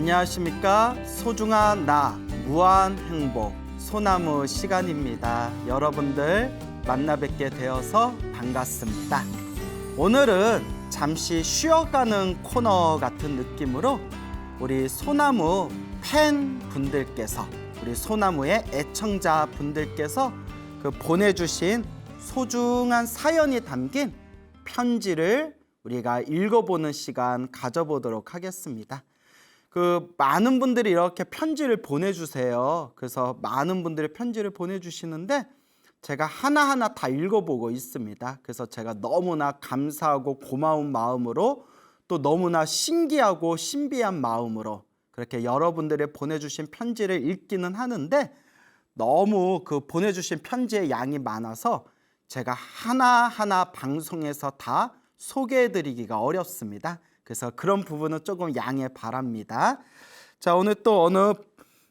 안녕하십니까? 소중한 나, 무한 행복, 소나무 시간입니다. 여러분들 만나 뵙게 되어서 반갑습니다. 오늘은 잠시 쉬어가는 코너 같은 느낌으로 우리 소나무 팬분들께서, 우리 소나무의 애청자 분들께서 보내주신 소중한 사연이 담긴 편지를 우리가 읽어보는 시간 가져보도록 하겠습니다. 많은 분들이 이렇게 편지를 보내주세요. 그래서 많은 분들이 편지를 보내주시는데 제가 하나하나 다 읽어보고 있습니다. 그래서 제가 너무나 감사하고 고마운 마음으로, 또 너무나 신기하고 신비한 마음으로 그렇게 여러분들이 보내주신 편지를 읽기는 하는데, 너무 보내주신 편지의 양이 많아서 제가 하나하나 방송에서 다 소개해드리기가 어렵습니다. 그래서 그런 부분은 조금 양해 바랍니다. 자, 오늘 또 어느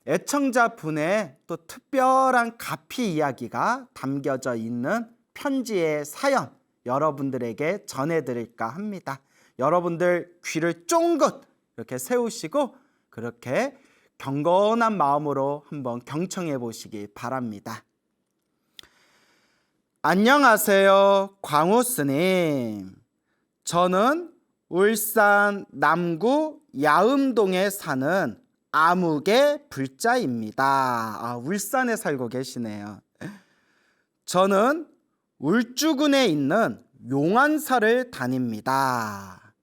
애청자분의 또 특별한 가피 이야기가 담겨져 있는 편지의 사연 여러분들에게 전해드릴까 합니다. 여러분들 귀를 쫑긋 이렇게 세우시고 그렇게 경건한 마음으로 한번 경청해 보시기 바랍니다. 안녕하세요, 광우 스님. 저는 울산 남구 야음동에 사는 아무개 불자입니다. 울산에 살고 계시네요. 저는 울주군에 있는 용안사를 다닙니다.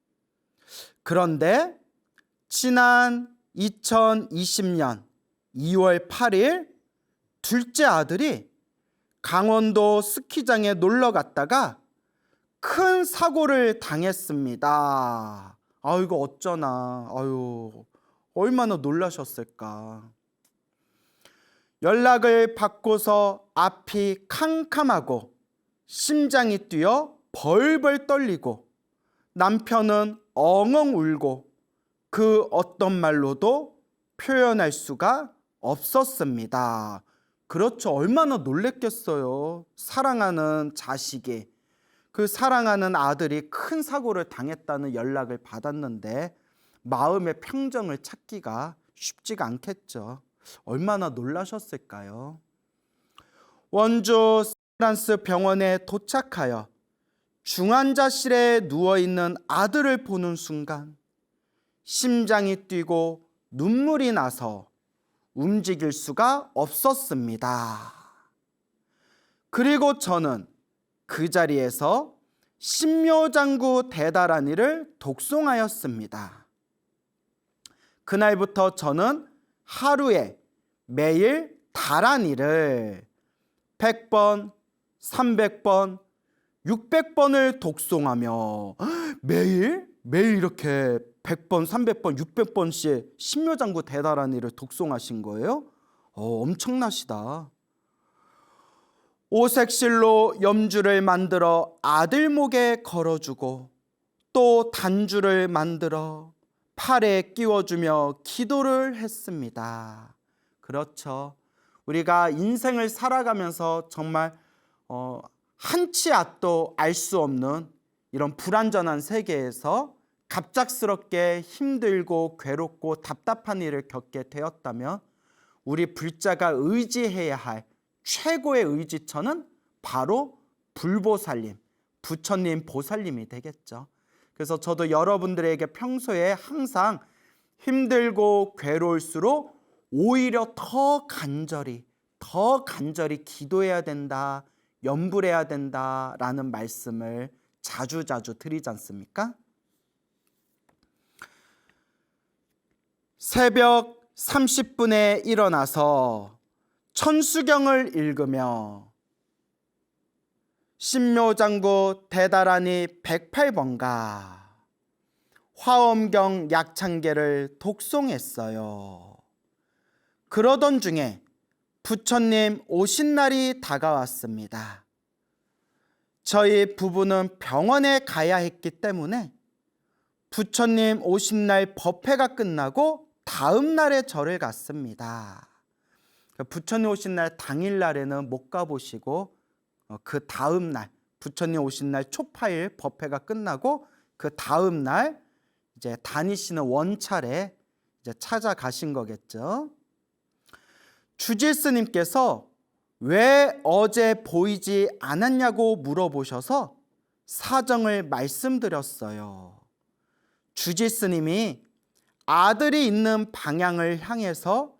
그런데 지난 2020년 2월 8일 둘째 아들이 강원도 스키장에 놀러 갔다가 큰 사고를 당했습니다. 이거 어쩌나. 얼마나 놀라셨을까. 연락을 받고서 앞이 캄캄하고 심장이 뛰어 벌벌 떨리고 남편은 엉엉 울고 그 어떤 말로도 표현할 수가 없었습니다. 그렇죠. 얼마나 놀랬겠어요. 사랑하는 자식이, 사랑하는 아들이 큰 사고를 당했다는 연락을 받았는데 마음의 평정을 찾기가 쉽지가 않겠죠. 얼마나 놀라셨을까요? 원주 세브란스 병원에 도착하여 중환자실에 누워있는 아들을 보는 순간 심장이 뛰고 눈물이 나서 움직일 수가 없었습니다. 그리고 저는 그 자리에서 신묘장구 대다라니를 독송하였습니다. 그날부터 저는 하루에 매일 다라니를 100번, 300번, 600번을 독송하며 매일 이렇게 100번, 300번, 600번씩 신묘장구 대다라니를 독송하신 거예요? 엄청나시다. 오색실로 염주를 만들어 아들 목에 걸어주고 또 단주를 만들어 팔에 끼워주며 기도를 했습니다. 그렇죠. 우리가 인생을 살아가면서 정말 한치 앞도 알 수 없는 이런 불완전한 세계에서 갑작스럽게 힘들고 괴롭고 답답한 일을 겪게 되었다면 우리 불자가 의지해야 할 최고의 의지처는 바로 불보살님, 부처님 보살님이 되겠죠. 그래서 저도 여러분들에게 평소에 항상 힘들고 괴로울수록 오히려 더 간절히 기도해야 된다, 염불해야 된다라는 말씀을 자주 드리지 않습니까? 새벽 30분에 일어나서 천수경을 읽으며 신묘장구 대다라니 108번가 화엄경 약창계를 독송했어요. 그러던 중에 부처님 오신 날이 다가왔습니다. 저희 부부는 병원에 가야 했기 때문에 부처님 오신 날 법회가 끝나고 다음 날에 절을 갔습니다. 부처님 오신 날 당일날에는 못 가보시고 그 다음 날 부처님 오신 날 초파일 법회가 끝나고 그 다음 날 이제 다니시는 원찰에 이제 찾아가신 거겠죠. 주지스님께서 왜 어제 보이지 않았냐고 물어보셔서 사정을 말씀드렸어요. 주지스님이 아들이 있는 방향을 향해서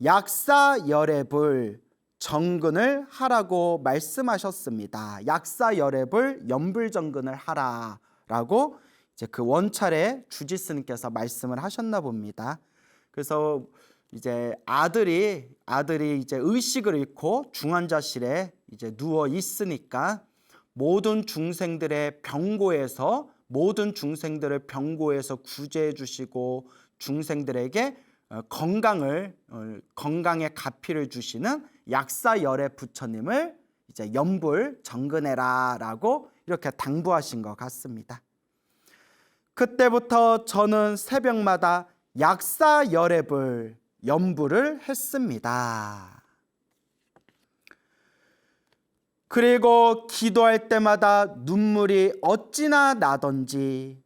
약사열애불 정근을 하라고 말씀하셨습니다. 약사열애불 염불정근을 하라라고 이제 그 원찰에 주지스님께서 말씀을 하셨나 봅니다. 그래서 이제 아들이 이제 의식을 잃고 중환자실에 이제 누워 있으니까 모든 중생들을 병고에서 구제해 주시고 중생들에게 건강의 가피를 주시는 약사열애 부처님을 이제 염불 정근해라라고 이렇게 당부하신 것 같습니다. 그때부터 저는 새벽마다 약사열애불 염불을 했습니다. 그리고 기도할 때마다 눈물이 어찌나 나던지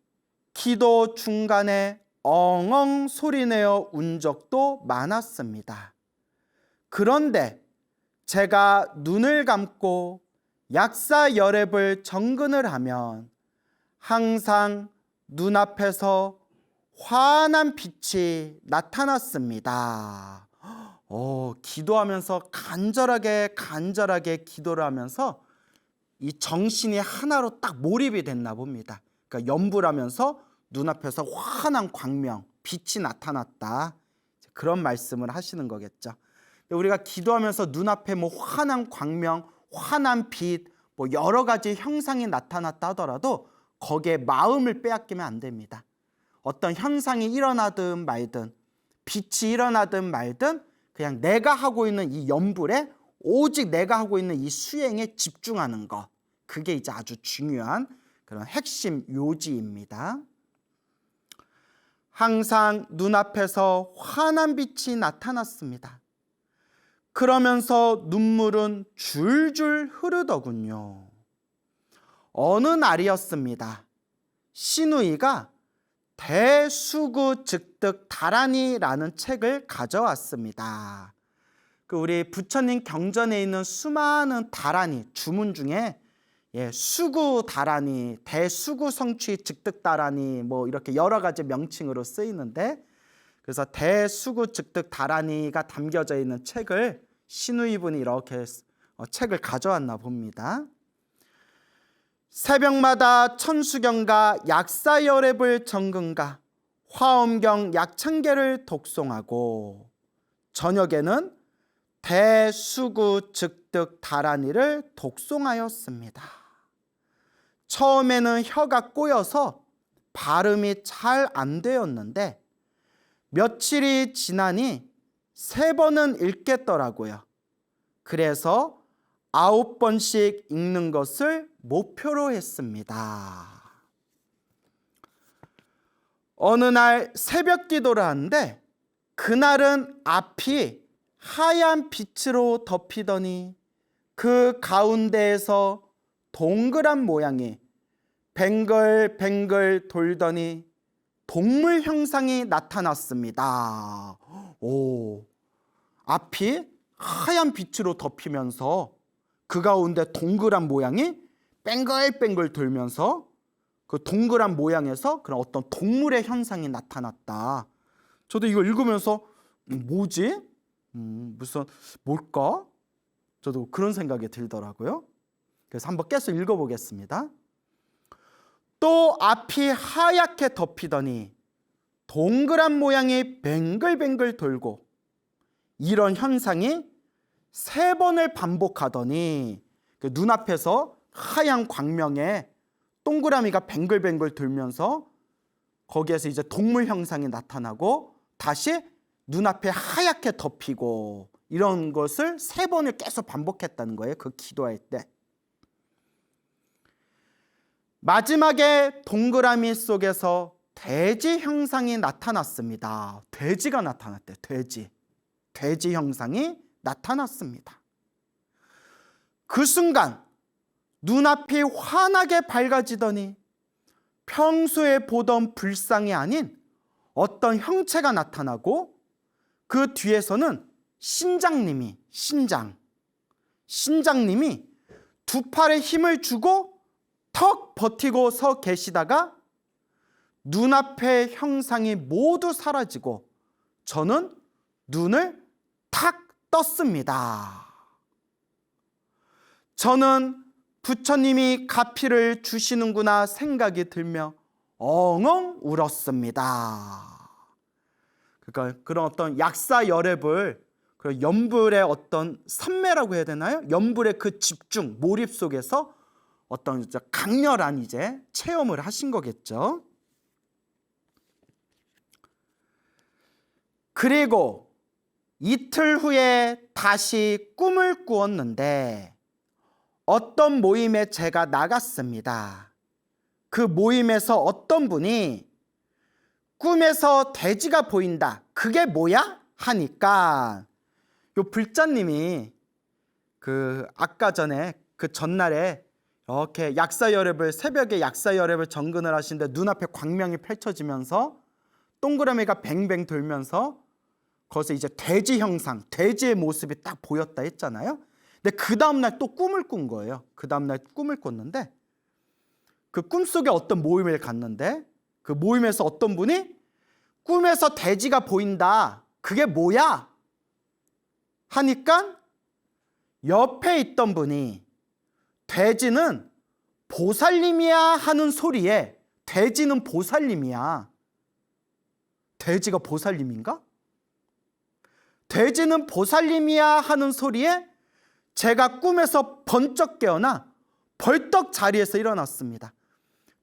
기도 중간에 엉엉 소리내어 운 적도 많았습니다. 그런데 제가 눈을 감고 약사열애불 정근을 하면 항상 눈앞에서 환한 빛이 나타났습니다. 기도하면서 간절하게 기도를 하면서 이 정신이 하나로 딱 몰입이 됐나 봅니다. 그러니까 염불하면서 눈앞에서 환한 광명, 빛이 나타났다. 그런 말씀을 하시는 거겠죠. 우리가 기도하면서 눈앞에 뭐 환한 광명, 환한 빛, 뭐 여러 가지 형상이 나타났다 하더라도 거기에 마음을 빼앗기면 안 됩니다. 어떤 현상이 일어나든 말든 빛이 일어나든 말든 그냥 내가 하고 있는 이 염불에 오직 내가 하고 있는 이 수행에 집중하는 것, 그게 이제 아주 중요한 그런 핵심 요지입니다. 항상 눈앞에서 환한 빛이 나타났습니다. 그러면서 눈물은 줄줄 흐르더군요. 어느 날이었습니다. 시누이가 대수구즉득다라니라는 책을 가져왔습니다. 우리 부처님 경전에 있는 수많은 다라니 주문 중에 수구다라니, 대수구성취 즉득다라니 뭐 이렇게 여러 가지 명칭으로 쓰이는데, 그래서 대수구즉득다라니가 담겨져 있는 책을 시누이분이 이렇게 책을 가져왔나 봅니다. 새벽마다 천수경과 약사열애불 정근과 화엄경 약창계를 독송하고 저녁에는 대수구즉득다라니를 독송하였습니다. 처음에는 혀가 꼬여서 발음이 잘 안 되었는데 며칠이 지나니 3번은 읽겠더라고요. 그래서 9번씩 읽는 것을 목표로 했습니다. 어느 날 새벽 기도를 하는데 그날은 앞이 하얀 빛으로 덮이더니 그 가운데에서 동그란 모양이 뱅글뱅글 돌더니 동물 형상이 나타났습니다. 앞이 하얀 빛으로 덮이면서 그 가운데 동그란 모양이 뱅글뱅글 돌면서 그 동그란 모양에서 그런 어떤 동물의 현상이 나타났다. 저도 이거 읽으면서 뭐지? 뭘까? 저도 그런 생각이 들더라고요. 그래서 한번 계속 읽어보겠습니다. 또 앞이 하얗게 덮이더니 동그란 모양이 뱅글뱅글 돌고, 이런 현상이 3번을 반복하더니 그 눈앞에서 하얀 광명에 동그라미가 뱅글뱅글 돌면서 거기에서 이제 동물 형상이 나타나고 다시 눈앞에 하얗게 덮이고, 이런 것을 3번을 계속 반복했다는 거예요. 그 기도할 때. 마지막에 동그라미 속에서 돼지 형상이 나타났습니다. 돼지가 나타났대요. 돼지 형상이 나타났습니다. 그 순간 눈앞이 환하게 밝아지더니 평소에 보던 불상이 아닌 어떤 형체가 나타나고 그 뒤에서는 신장님이 두 팔에 힘을 주고 턱 버티고 서 계시다가 눈앞의 형상이 모두 사라지고 저는 눈을 탁 떴습니다. 저는 부처님이 가피를 주시는구나 생각이 들며 엉엉 울었습니다. 그러니까 그런 어떤 약사열애불, 연불의 어떤 산매라고 해야 되나요? 연불의 그 집중, 몰입 속에서 어떤 강렬한 이제 체험을 하신 거겠죠. 그리고 이틀 후에 다시 꿈을 꾸었는데 어떤 모임에 제가 나갔습니다. 그 모임에서 어떤 분이 꿈에서 돼지가 보인다. 그게 뭐야? 하니까 요 불자님이 아까 전에 그 전날에 이렇게 새벽에 약사열애를 정근을 하시는데 눈앞에 광명이 펼쳐지면서 동그라미가 뱅뱅 돌면서 거기서 이제 돼지 형상, 돼지의 모습이 딱 보였다 했잖아요. 근데 그 다음날 또 꿈을 꾼 거예요. 그 다음날 꿈을 꿨는데 그 꿈속에 어떤 모임을 갔는데 그 모임에서 어떤 분이 꿈에서 돼지가 보인다. 그게 뭐야? 하니까 옆에 있던 분이 돼지는 보살님이야 하는 소리에 돼지는 보살님이야. 돼지가 보살님인가? 돼지는 보살님이야 하는 소리에 제가 꿈에서 번쩍 깨어나 벌떡 자리에서 일어났습니다.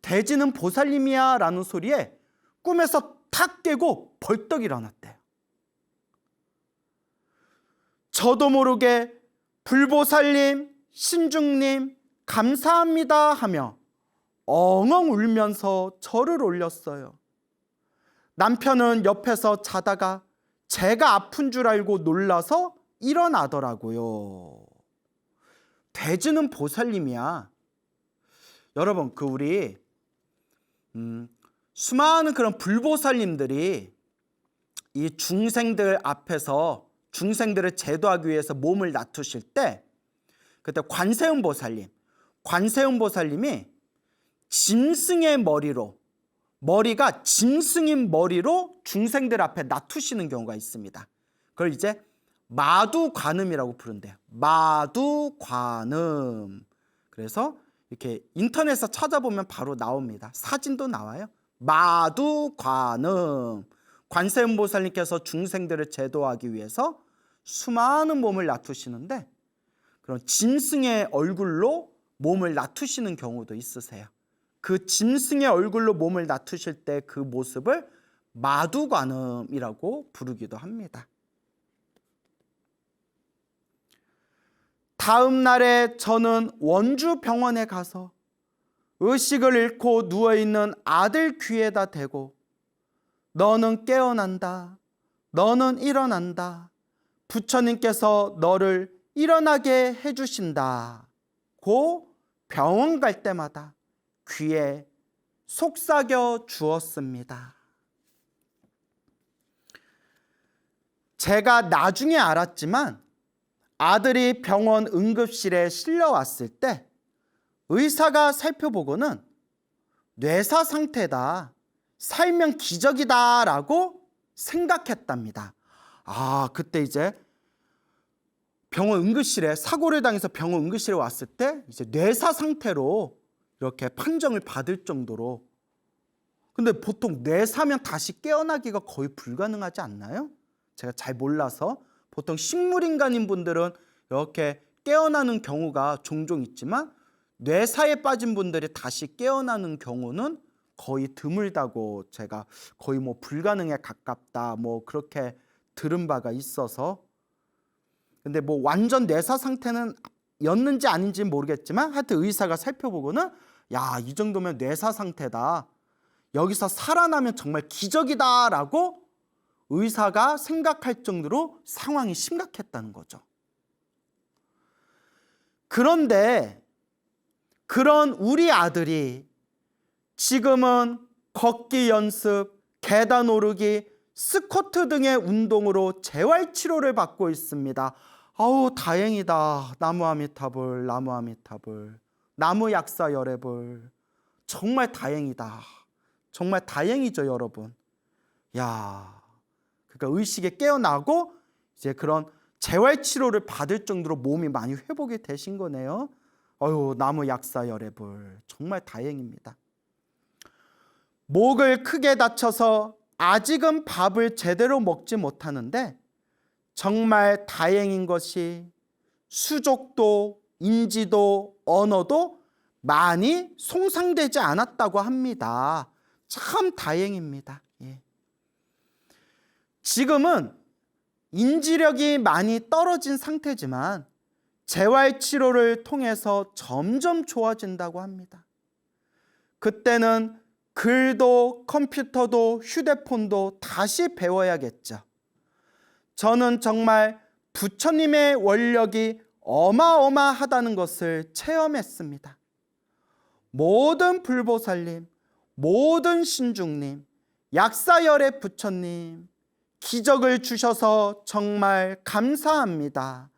돼지는 보살님이야 라는 소리에 꿈에서 탁 깨고 벌떡 일어났대요. 저도 모르게 불보살님, 신중님 감사합니다 하며 엉엉 울면서 절을 올렸어요. 남편은 옆에서 자다가 제가 아픈 줄 알고 놀라서 일어나더라고요. 돼지는 보살님이야. 여러분, 우리 수많은 그런 불보살님들이 이 중생들 앞에서 중생들을 제도하기 위해서 몸을 낮추실 때 그때 관세음 보살님이 짐승의 머리가 짐승인 머리로 중생들 앞에 낮추시는 경우가 있습니다. 그걸 이제 마두관음이라고 부른대요. 마두관음. 그래서 이렇게 인터넷에서 찾아보면 바로 나옵니다. 사진도 나와요. 마두관음. 관세음 보살님께서 중생들을 제도하기 위해서 수많은 몸을 낮추시는데 그런 짐승의 얼굴로 몸을 낮추시는 경우도 있으세요. 그 짐승의 얼굴로 몸을 낮추실 때 그 모습을 마두관음이라고 부르기도 합니다. 다음 날에 저는 원주 병원에 가서 의식을 잃고 누워있는 아들 귀에다 대고 너는 깨어난다. 너는 일어난다. 부처님께서 너를 일어나게 해주신다. 고 병원 갈 때마다 귀에 속삭여 주었습니다. 제가 나중에 알았지만 아들이 병원 응급실에 실려왔을 때 의사가 살펴보고는 뇌사 상태다. 살면 기적이다 라고 생각했답니다. 그때 이제 병원 응급실에 사고를 당해서 병원 응급실에 왔을 때 이제 뇌사 상태로 이렇게 판정을 받을 정도로. 근데 보통 뇌사면 다시 깨어나기가 거의 불가능하지 않나요? 제가 잘 몰라서 보통 식물인간인 분들은 이렇게 깨어나는 경우가 종종 있지만 뇌사에 빠진 분들이 다시 깨어나는 경우는 거의 드물다고 제가 거의 불가능에 가깝다 그렇게 들은 바가 있어서. 근데 완전 뇌사 상태는 였는지 아닌지는 모르겠지만 하여튼 의사가 살펴보고는 이 정도면 뇌사 상태다. 여기서 살아나면 정말 기적이다 라고 의사가 생각할 정도로 상황이 심각했다는 거죠. 그런데 그런 우리 아들이 지금은 걷기 연습, 계단 오르기, 스쿼트 등의 운동으로 재활치료를 받고 있습니다. 아우 다행이다. 나무 아미타불, 나무 아미타불, 나무 약사 열애불. 정말 다행이다. 정말 다행이죠 여러분. 야, 그러니까 의식에 깨어나고 이제 그런 재활치료를 받을 정도로 몸이 많이 회복이 되신 거네요. 어휴, 나무 약사 열애불. 정말 다행입니다. 목을 크게 다쳐서 아직은 밥을 제대로 먹지 못하는데 정말 다행인 것이 수족도, 인지도, 언어도 많이 손상되지 않았다고 합니다. 참 다행입니다. 예. 지금은 인지력이 많이 떨어진 상태지만 재활치료를 통해서 점점 좋아진다고 합니다. 그때는 글도 컴퓨터도 휴대폰도 다시 배워야겠죠. 저는 정말 부처님의 원력이 어마어마하다는 것을 체험했습니다. 모든 불보살님, 모든 신중님, 약사열애 부처님, 기적을 주셔서 정말 감사합니다.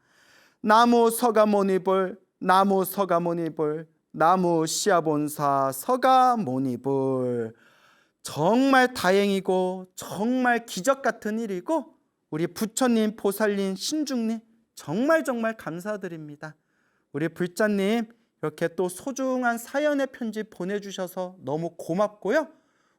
나무 서가모니불, 나무 서가모니불, 나무 시아본사 서가모니불. 정말 다행이고 정말 기적 같은 일이고 우리 부처님, 보살님, 신중님 정말 감사드립니다. 우리 불자님 이렇게 또 소중한 사연의 편지 보내주셔서 너무 고맙고요.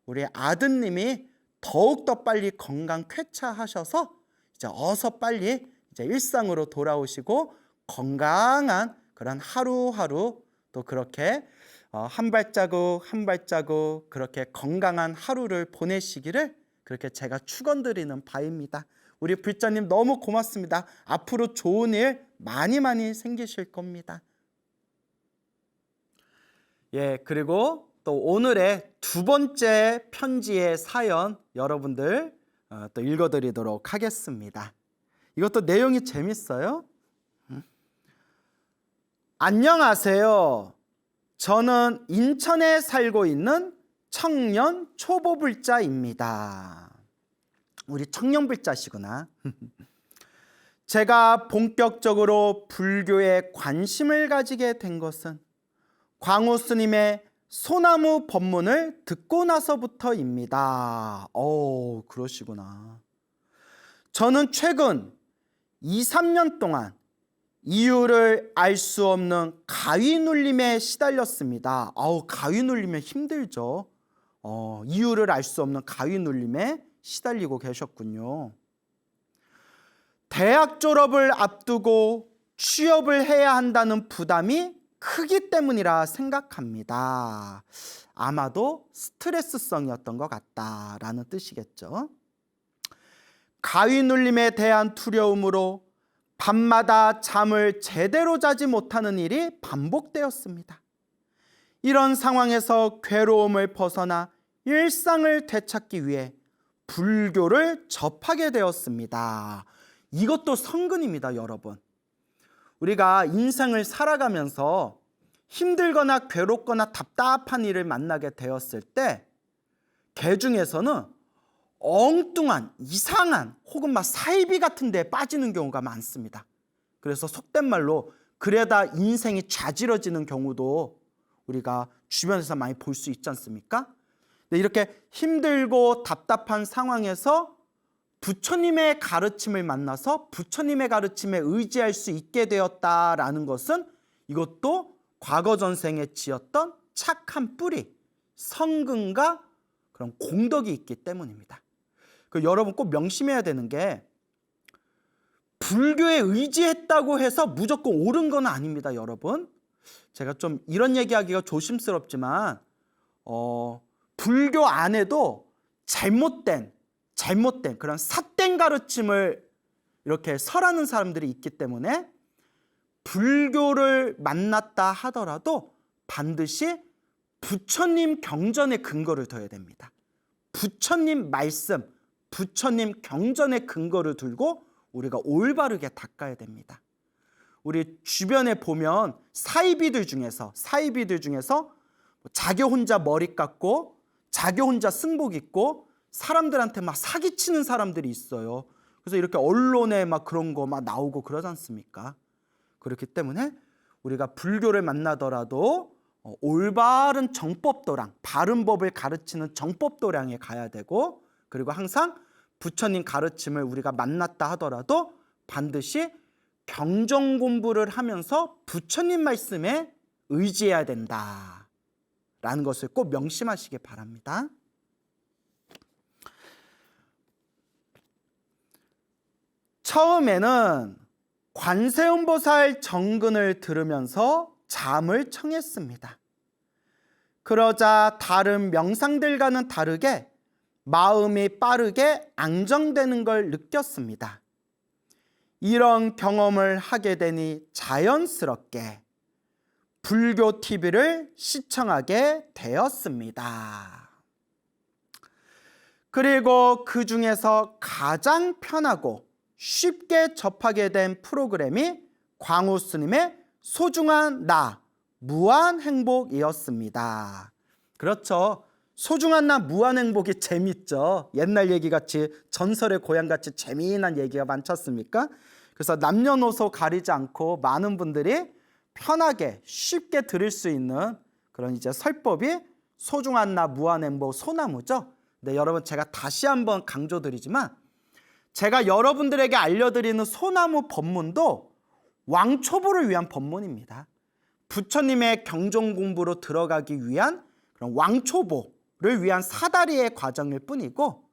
우리 아드님이 더욱더 빨리 건강 쾌차하셔서 이제 어서 빨리 이제 일상으로 돌아오시고 건강한 그런 하루하루 또 그렇게 한 발자국 한 발자국 그렇게 건강한 하루를 보내시기를 그렇게 제가 축원드리는 바입니다. 우리 불자님 너무 고맙습니다. 앞으로 좋은 일 많이 생기실 겁니다. 예, 그리고 또 오늘의 두 번째 편지의 사연 여러분들 또 읽어드리도록 하겠습니다. 이것도 내용이 재밌어요. 안녕하세요. 저는 인천에 살고 있는 청년 초보불자입니다. 우리 청년불자시구나. 제가 본격적으로 불교에 관심을 가지게 된 것은 광우 스님의 소나무 법문을 듣고 나서부터입니다. 그러시구나. 저는 최근 2, 3년 동안 이유를 알 수 없는 가위 눌림에 시달렸습니다. 가위 눌리면 힘들죠. 이유를 알 수 없는 가위 눌림에 시달리고 계셨군요. 대학 졸업을 앞두고 취업을 해야 한다는 부담이 크기 때문이라 생각합니다. 아마도 스트레스성이었던 것 같다라는 뜻이겠죠. 가위 눌림에 대한 두려움으로 밤마다 잠을 제대로 자지 못하는 일이 반복되었습니다. 이런 상황에서 괴로움을 벗어나 일상을 되찾기 위해 불교를 접하게 되었습니다. 이것도 성근입니다, 여러분. 우리가 인생을 살아가면서 힘들거나 괴롭거나 답답한 일을 만나게 되었을 때 개 중에서는 엉뚱한 이상한 혹은 막 사이비 같은 데에 빠지는 경우가 많습니다. 그래서 속된 말로 그래다 인생이 좌지러지는 경우도 우리가 주변에서 많이 볼 수 있지 않습니까? 근데 이렇게 힘들고 답답한 상황에서 부처님의 가르침을 만나서 부처님의 가르침에 의지할 수 있게 되었다라는 것은 이것도 과거 전생에 지었던 착한 뿌리, 성근과 그런 공덕이 있기 때문입니다. 여러분 꼭 명심해야 되는 게 불교에 의지했다고 해서 무조건 옳은 건 아닙니다, 여러분. 제가 좀 이런 얘기하기가 조심스럽지만 불교 안에도 잘못된 그런 삿된 가르침을 이렇게 설하는 사람들이 있기 때문에 불교를 만났다 하더라도 반드시 부처님 경전에 근거를 둬야 됩니다. 부처님 말씀, 부처님 경전에 근거를 들고 우리가 올바르게 닦아야 됩니다. 우리 주변에 보면 사이비들 중에서 자기 혼자 머리 깎고 자기 혼자 승복 입고 사람들한테 막 사기치는 사람들이 있어요. 그래서 이렇게 언론에 막 그런 거 막 나오고 그러지 않습니까? 그렇기 때문에 우리가 불교를 만나더라도 올바른 정법도량, 바른 법을 가르치는 정법도량에 가야 되고, 그리고 항상 부처님 가르침을 우리가 만났다 하더라도 반드시 경전 공부를 하면서 부처님 말씀에 의지해야 된다라는 것을 꼭 명심하시기 바랍니다. 처음에는 관세음보살 정근을 들으면서 잠을 청했습니다. 그러자 다른 명상들과는 다르게 마음이 빠르게 안정되는 걸 느꼈습니다. 이런 경험을 하게 되니 자연스럽게 불교 TV를 시청하게 되었습니다. 그리고 그 중에서 가장 편하고 쉽게 접하게 된 프로그램이 광우 스님의 소중한 나 무한행복이었습니다. 그렇죠. 소중한 나 무한행복이 재밌죠. 옛날 얘기같이 전설의 고향같이 재미난 얘기가 많지 않습니까? 그래서 남녀노소 가리지 않고 많은 분들이 편하게 쉽게 들을 수 있는 그런 이제 설법이 소중한 나 무한행복 소나무죠. 네, 여러분 제가 다시 한번 강조드리지만 제가 여러분들에게 알려드리는 소나무 법문도 왕초보를 위한 법문입니다. 부처님의 경전 공부로 들어가기 위한 그런 왕초보를 위한 사다리의 과정일 뿐이고,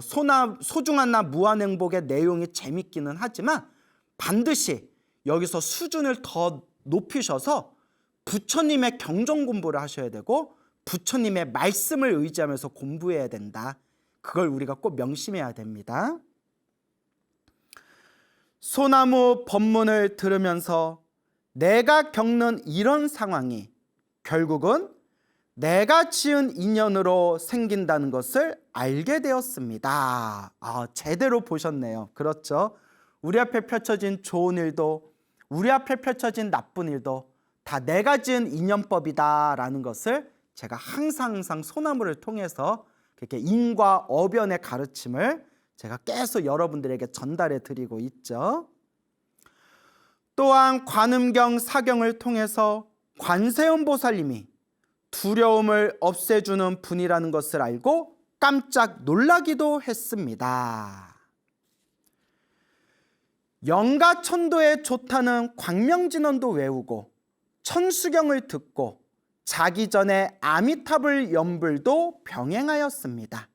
소중한 나 무한행복의 내용이 재밌기는 하지만 반드시 여기서 수준을 더 높이셔서 부처님의 경전 공부를 하셔야 되고 부처님의 말씀을 의지하면서 공부해야 된다. 그걸 우리가 꼭 명심해야 됩니다. 소나무 법문을 들으면서 내가 겪는 이런 상황이 결국은 내가 지은 인연으로 생긴다는 것을 알게 되었습니다. 제대로 보셨네요. 그렇죠. 우리 앞에 펼쳐진 좋은 일도 우리 앞에 펼쳐진 나쁜 일도 다 내가 지은 인연법이다라는 것을 제가 항상 소나무를 통해서 그렇게 인과 어변의 가르침을 제가 계속 여러분들에게 전달해 드리고 있죠. 또한 관음경 사경을 통해서 관세음보살님이 두려움을 없애주는 분이라는 것을 알고 깜짝 놀라기도 했습니다. 영가천도에 좋다는 광명진원도 외우고 천수경을 듣고 자기 전에 아미타불 연불도 병행하였습니다.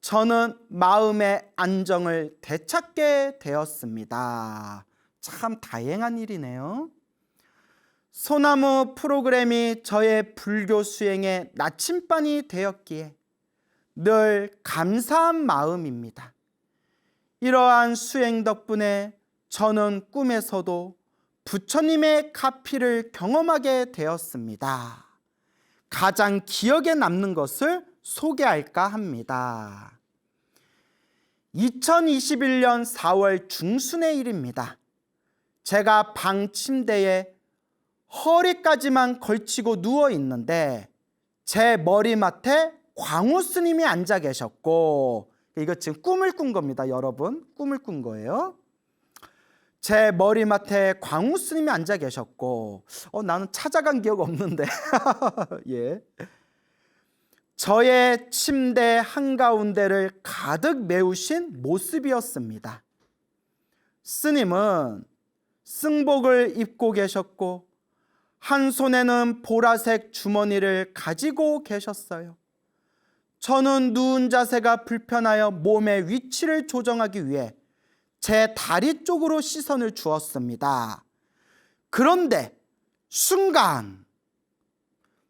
저는 마음의 안정을 되찾게 되었습니다. 참 다행한 일이네요. 소나무 프로그램이 저의 불교 수행의 나침반이 되었기에 늘 감사한 마음입니다. 이러한 수행 덕분에 저는 꿈에서도 부처님의 가피를 경험하게 되었습니다. 가장 기억에 남는 것을 소개할까 합니다. 2021년 4월 중순의 일입니다. 제가 방 침대에 허리까지만 걸치고 누워 있는데 제 머리맡에 광우 스님이 앉아 계셨고, 이거 지금 꿈을 꾼 겁니다, 여러분. 꿈을 꾼 거예요. 제 머리맡에 광우 스님이 앉아 계셨고, 나는 찾아간 기억 없는데 예. 저의 침대 한가운데를 가득 메우신 모습이었습니다. 스님은 승복을 입고 계셨고 한 손에는 보라색 주머니를 가지고 계셨어요. 저는 누운 자세가 불편하여 몸의 위치를 조정하기 위해 제 다리 쪽으로 시선을 주었습니다. 그런데 순간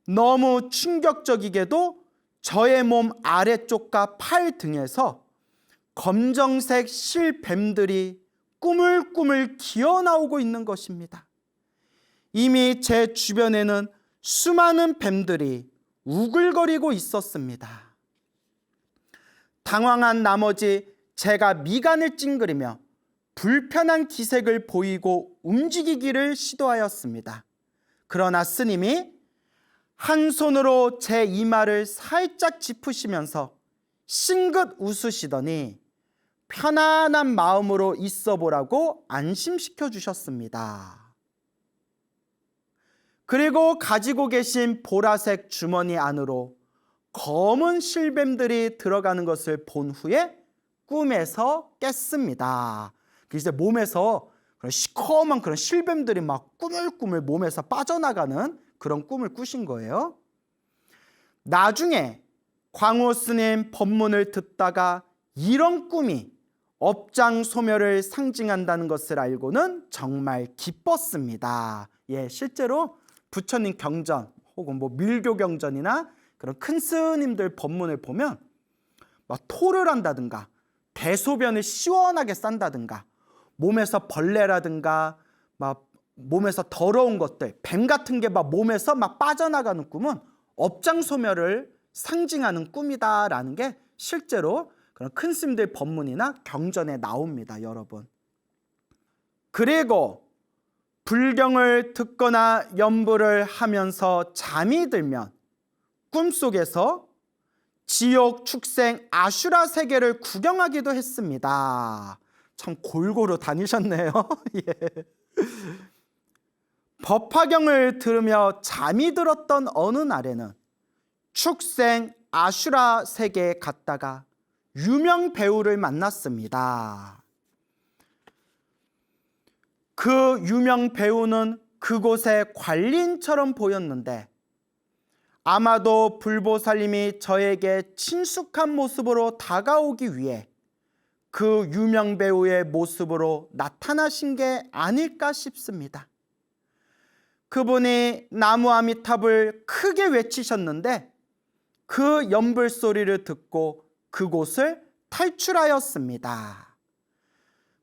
너무 충격적이게도 저의 몸 아래쪽과 팔 등에서 검정색 실뱀들이 꾸물꾸물 기어나오고 있는 것입니다. 이미 제 주변에는 수많은 뱀들이 우글거리고 있었습니다. 당황한 나머지 제가 미간을 찡그리며 불편한 기색을 보이고 움직이기를 시도하였습니다. 그러나 스님이 한 손으로 제 이마를 살짝 짚으시면서 싱긋 웃으시더니 편안한 마음으로 있어 보라고 안심시켜 주셨습니다. 그리고 가지고 계신 보라색 주머니 안으로 검은 실뱀들이 들어가는 것을 본 후에 꿈에서 깼습니다. 이제 몸에서 그런 시커먼 그런 실뱀들이 막 꾸물꾸물 몸에서 빠져나가는 그런 꿈을 꾸신 거예요. 나중에 광우 스님 법문을 듣다가 이런 꿈이 업장소멸을 상징한다는 것을 알고는 정말 기뻤습니다. 실제로 부처님 경전 혹은 밀교 경전이나 그런 큰 스님들 법문을 보면 막 토를 한다든가 대소변을 시원하게 싼다든가 몸에서 벌레라든가 막 몸에서 더러운 것들, 뱀 같은 게 막 몸에서 막 빠져나가는 꿈은 업장소멸을 상징하는 꿈이다라는 게 실제로 그런 큰 스님들 법문이나 경전에 나옵니다, 여러분. 그리고 불경을 듣거나 연불을 하면서 잠이 들면 꿈속에서 지옥, 축생, 아슈라 세계를 구경하기도 했습니다. 참 골고루 다니셨네요. 예. 법화경을 들으며 잠이 들었던 어느 날에는 축생, 아슈라 세계에 갔다가 유명 배우를 만났습니다. 그 유명 배우는 그곳의 관리인처럼 보였는데 아마도 불보살님이 저에게 친숙한 모습으로 다가오기 위해 그 유명 배우의 모습으로 나타나신 게 아닐까 싶습니다. 그분이 나무 아미탑을 크게 외치셨는데 그 연불 소리를 듣고 그곳을 탈출하였습니다.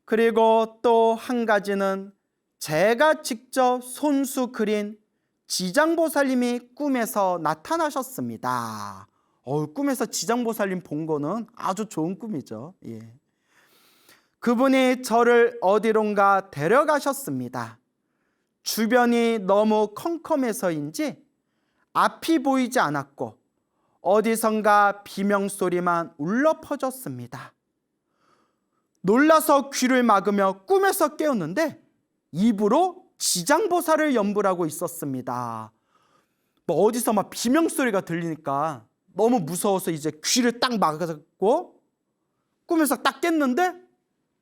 그리고 또 한 가지는 제가 직접 손수 그린 지장보살님이 꿈에서 나타나셨습니다. 꿈에서 지장보살님 본 거는 아주 좋은 꿈이죠. 그분이 저를 어디론가 데려가셨습니다. 주변이 너무 컴컴해서인지 앞이 보이지 않았고 어디선가 비명소리만 울려 퍼졌습니다. 놀라서 귀를 막으며 꿈에서 깨었는데 입으로 지장보살을 연불하고 있었습니다. 어디서 막 비명소리가 들리니까 너무 무서워서 이제 귀를 딱 막았고 꿈에서 딱 깼는데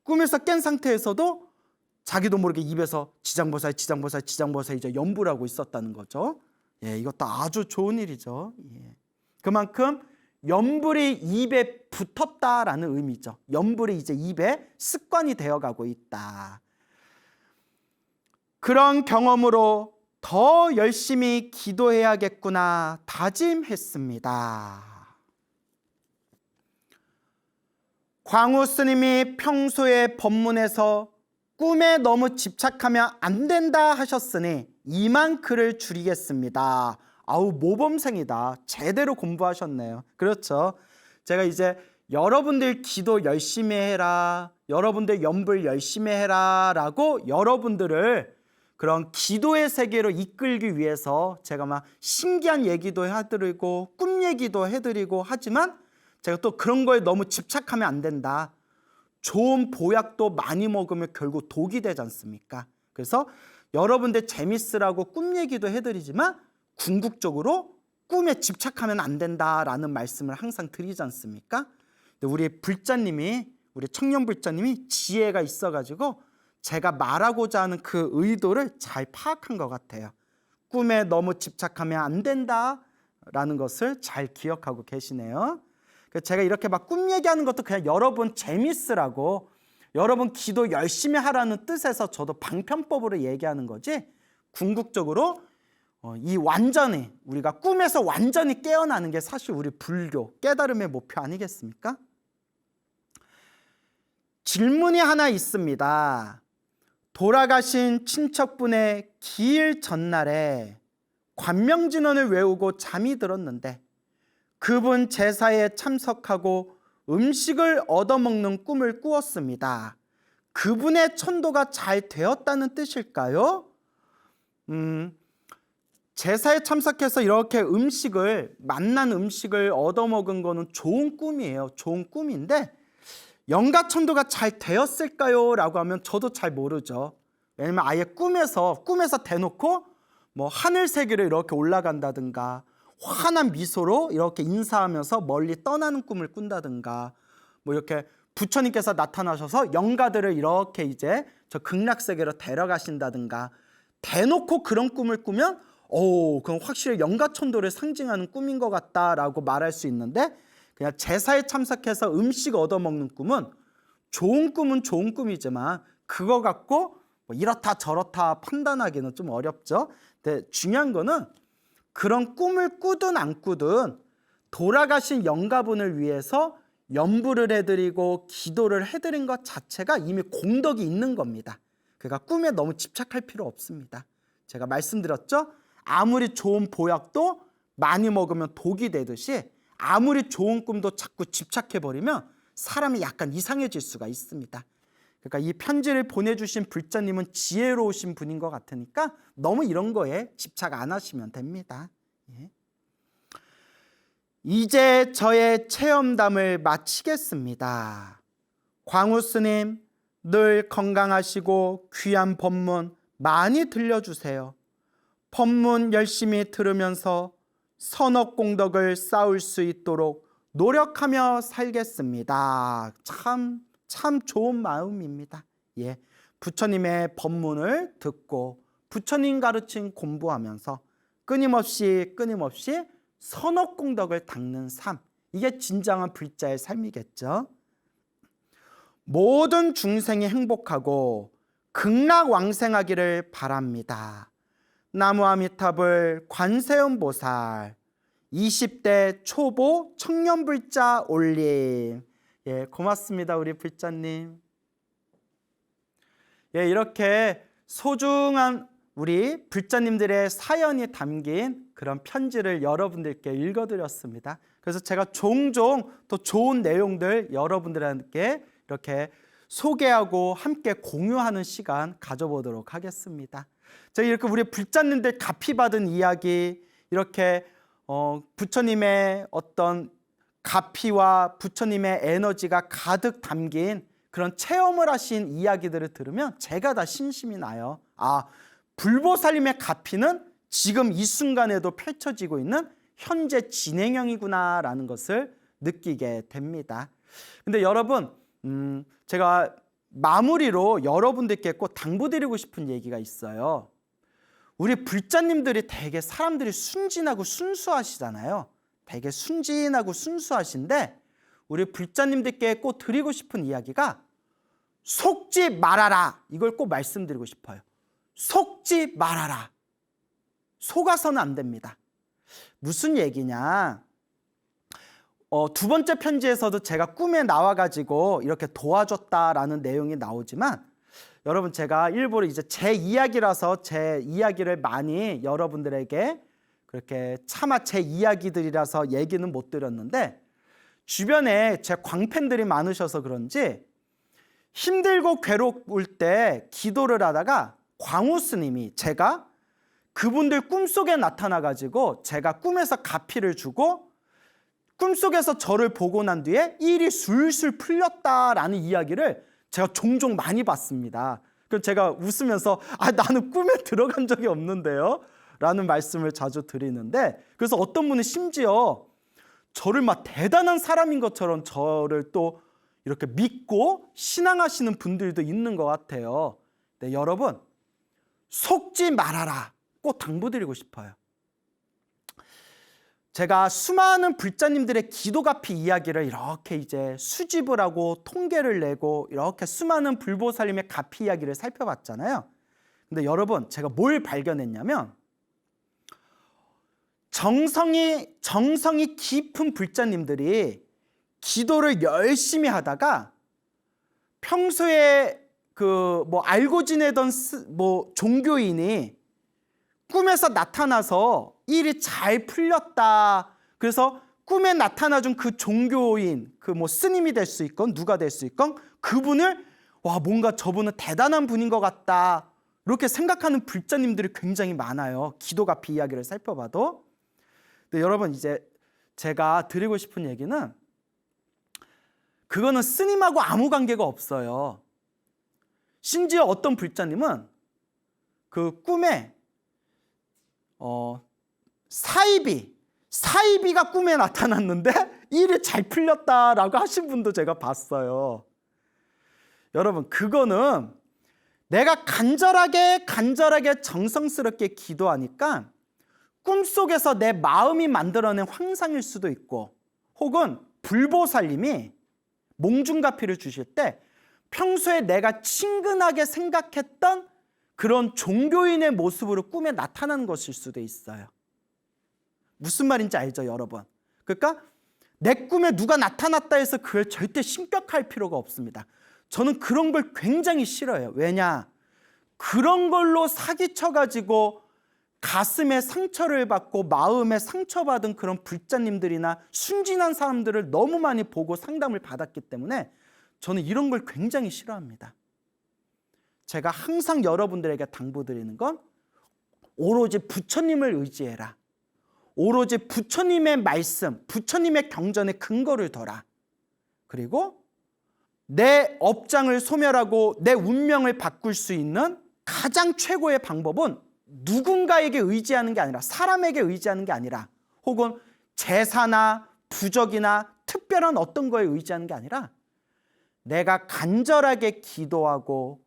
꿈에서 깬 상태에서도 자기도 모르게 입에서 지장보살, 지장보살, 지장보살 이제 연불하고 있었다는 거죠. 이것도 아주 좋은 일이죠. 그만큼 연불이 입에 붙었다라는 의미죠. 연불이 이제 입에 습관이 되어가고 있다. 그런 경험으로 더 열심히 기도해야겠구나 다짐했습니다. 광우 스님이 평소에 법문에서 꿈에 너무 집착하면 안 된다 하셨으니 이만 글을 줄이겠습니다. 아우, 모범생이다. 제대로 공부하셨네요. 그렇죠. 제가 이제 여러분들 기도 열심히 해라, 여러분들 연불 열심히 해라 라고 여러분들을 그런 기도의 세계로 이끌기 위해서 제가 막 신기한 얘기도 해드리고 꿈 얘기도 해드리고 하지만 제가 또 그런 거에 너무 집착하면 안 된다. 좋은 보약도 많이 먹으면 결국 독이 되지 않습니까? 그래서 여러분들 재밌으라고 꿈 얘기도 해드리지만 궁극적으로 꿈에 집착하면 안 된다라는 말씀을 항상 드리지 않습니까? 근데 우리 청년 불자님이 지혜가 있어가지고 제가 말하고자 하는 그 의도를 잘 파악한 것 같아요. 꿈에 너무 집착하면 안 된다라는 것을 잘 기억하고 계시네요. 제가 이렇게 막 꿈 얘기하는 것도 그냥 여러분 재밌으라고, 여러분 기도 열심히 하라는 뜻에서 저도 방편법으로 얘기하는 거지, 궁극적으로 완전히 우리가 꿈에서 완전히 깨어나는 게 사실 우리 불교 깨달음의 목표 아니겠습니까? 질문이 하나 있습니다. 돌아가신 친척분의 기일 전날에 관명진언을 외우고 잠이 들었는데 그분 제사에 참석하고 음식을 얻어먹는 꿈을 꾸었습니다. 그분의 천도가 잘 되었다는 뜻일까요? 제사에 참석해서 이렇게 맛난 음식을 얻어먹은 거는 좋은 꿈이에요. 좋은 꿈인데 영가천도가 잘 되었을까요? 라고 하면 저도 잘 모르죠. 왜냐면 아예 꿈에서 대놓고 뭐 하늘 세계로 이렇게 올라간다든가 환한 미소로 이렇게 인사하면서 멀리 떠나는 꿈을 꾼다든가 뭐 이렇게 부처님께서 나타나셔서 영가들을 이렇게 이제 저 극락세계로 데려가신다든가 대놓고 그런 꿈을 꾸면 그건 확실히 영가천도를 상징하는 꿈인 것 같다라고 말할 수 있는데 그냥 제사에 참석해서 음식 얻어먹는 꿈은 좋은 꿈이지만 그거 갖고 뭐 이렇다 저렇다 판단하기는 좀 어렵죠. 근데 중요한 거는 그런 꿈을 꾸든 안 꾸든 돌아가신 영가분을 위해서 염불을 해드리고 기도를 해드린 것 자체가 이미 공덕이 있는 겁니다. 그러니까 꿈에 너무 집착할 필요 없습니다. 제가 말씀드렸죠? 아무리 좋은 보약도 많이 먹으면 독이 되듯이 아무리 좋은 꿈도 자꾸 집착해버리면 사람이 약간 이상해질 수가 있습니다. 그러니까 이 편지를 보내주신 불자님은 지혜로우신 분인 것 같으니까 너무 이런 거에 집착 안 하시면 됩니다. 예. 이제 저의 체험담을 마치겠습니다. 광우 스님, 늘 건강하시고 귀한 법문 많이 들려주세요. 법문 열심히 들으면서 선업공덕을 쌓을 수 있도록 노력하며 살겠습니다. 참 좋은 마음입니다. 예, 부처님의 법문을 듣고 부처님 가르친 공부하면서 끊임없이 선업공덕을 닦는 삶, 이게 진정한 불자의 삶이겠죠. 모든 중생이 행복하고 극락왕생하기를 바랍니다. 나무아미타불 관세음보살 20대 초보 청년불자 올림. 예, 고맙습니다 우리 불자님. 예, 이렇게 소중한 우리 불자님들의 사연이 담긴 그런 편지를 여러분들께 읽어드렸습니다. 그래서 제가 종종 또 좋은 내용들 여러분들께 이렇게 소개하고 함께 공유하는 시간 가져보도록 하겠습니다. 저희 이렇게 우리 불자님들 가피 받은 이야기, 이렇게 부처님의 어떤 가피와 부처님의 에너지가 가득 담긴 그런 체험을 하신 이야기들을 들으면 제가 다 신심이 나요. 불보살님의 가피는 지금 이 순간에도 펼쳐지고 있는 현재 진행형이구나 라는 것을 느끼게 됩니다. 근데 여러분, 제가 마무리로 여러분들께 꼭 당부드리고 싶은 얘기가 있어요. 우리 불자님들이 되게 사람들이 순진하고 순수하시잖아요. 되게 순진하고 순수하신데 우리 불자님들께 꼭 드리고 싶은 이야기가 속지 말아라. 이걸 꼭 말씀드리고 싶어요. 속지 말아라. 속아서는 안 됩니다. 무슨 얘기냐? 두 번째 편지에서도 제가 꿈에 나와가지고 이렇게 도와줬다라는 내용이 나오지만 여러분, 제가 일부러 이제 제 이야기라서 제 이야기를 많이 여러분들에게 그렇게 차마 제 이야기들이라서 얘기는 못 드렸는데 주변에 제 광팬들이 많으셔서 그런지 힘들고 괴로울 때 기도를 하다가 광우 스님이 제가 그분들 꿈속에 나타나가지고 제가 꿈에서 가피를 주고 꿈속에서 저를 보고 난 뒤에 일이 술술 풀렸다라는 이야기를 제가 종종 많이 봤습니다. 그래서 제가 웃으면서 나는 꿈에 들어간 적이 없는데요 라는 말씀을 자주 드리는데, 그래서 어떤 분은 심지어 저를 막 대단한 사람인 것처럼 저를 또 이렇게 믿고 신앙하시는 분들도 있는 것 같아요. 네, 여러분, 속지 말아라 꼭 당부드리고 싶어요. 제가 수많은 불자님들의 기도가피 이야기를 이렇게 이제 수집을 하고 통계를 내고 이렇게 수많은 불보살님의 가피 이야기를 살펴봤잖아요. 근데 여러분, 제가 뭘 발견했냐면 정성이 깊은 불자님들이 기도를 열심히 하다가 평소에 알고 지내던 종교인이 꿈에서 나타나서 일이 잘 풀렸다. 그래서 꿈에 나타나준 그 종교인, 스님이 될 수 있건 누가 될 수 있건 그분을 뭔가 저분은 대단한 분인 것 같다 이렇게 생각하는 불자님들이 굉장히 많아요. 기도가피 이야기를 살펴봐도. 근데 여러분, 이제 제가 드리고 싶은 얘기는 그거는 스님하고 아무 관계가 없어요. 심지어 어떤 불자님은 그 꿈에 사이비가 꿈에 나타났는데 일이 잘 풀렸다라고 하신 분도 제가 봤어요. 여러분, 그거는 내가 간절하게 정성스럽게 기도하니까 꿈속에서 내 마음이 만들어낸 환상일 수도 있고, 혹은 불보살님이 몽중가피를 주실 때 평소에 내가 친근하게 생각했던 그런 종교인의 모습으로 꿈에 나타나는 것일 수도 있어요. 무슨 말인지 알죠, 여러분? 그러니까 내 꿈에 누가 나타났다 해서 그걸 절대 심각할 필요가 없습니다. 저는 그런 걸 굉장히 싫어해요. 왜냐? 그런 걸로 사기쳐가지고 가슴에 상처를 받고 마음에 상처받은 그런 불자님들이나 순진한 사람들을 너무 많이 보고 상담을 받았기 때문에 저는 이런 걸 굉장히 싫어합니다. 제가 항상 여러분들에게 당부드리는 건 오로지 부처님을 의지해라. 오로지 부처님의 말씀, 부처님의 경전에 근거를 둬라. 그리고 내 업장을 소멸하고 내 운명을 바꿀 수 있는 가장 최고의 방법은 누군가에게 의지하는 게 아니라, 사람에게 의지하는 게 아니라, 혹은 제사나 부적이나 특별한 어떤 거에 의지하는 게 아니라, 내가 간절하게 기도하고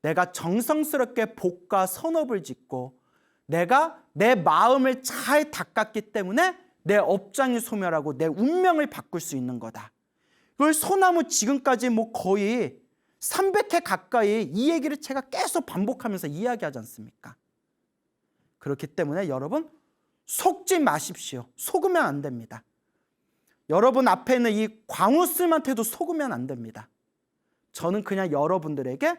내가 정성스럽게 복과 선업을 짓고 내가 내 마음을 잘 닦았기 때문에 내 업장이 소멸하고 내 운명을 바꿀 수 있는 거다. 그걸 소나무 지금까지 거의 300회 가까이 이 얘기를 제가 계속 반복하면서 이야기하지 않습니까? 그렇기 때문에 여러분, 속지 마십시오. 속으면 안 됩니다. 여러분 앞에 있는 이 광우스님한테도 속으면 안 됩니다. 저는 그냥 여러분들에게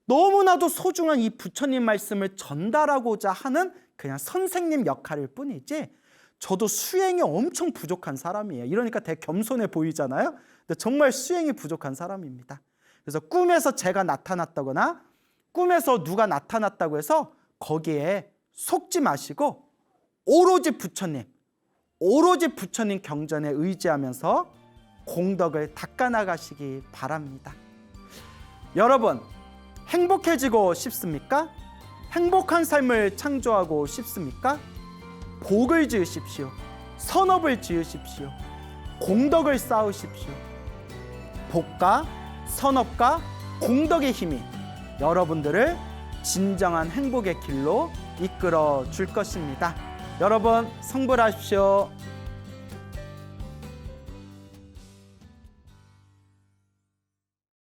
너무나도 소중한 이 부처님 말씀을 전달하고자 하는 그냥 선생님 역할일 뿐이지, 저도 수행이 엄청 부족한 사람이에요. 이러니까 되게 겸손해 보이잖아요. 근데 정말 수행이 부족한 사람입니다. 그래서 꿈에서 제가 나타났다거나 꿈에서 누가 나타났다고 해서 거기에 속지 마시고 오로지 부처님 경전에 의지하면서 공덕을 닦아나가시기 바랍니다. 여러분, 행복해지고 싶습니까? 행복한 삶을 창조하고 싶습니까? 복을 지으십시오. 선업을 지으십시오. 공덕을 쌓으십시오. 복과 선업과 공덕의 힘이 여러분들을 진정한 행복의 길로 이끌어 줄 것입니다. 여러분, 성불하십시오.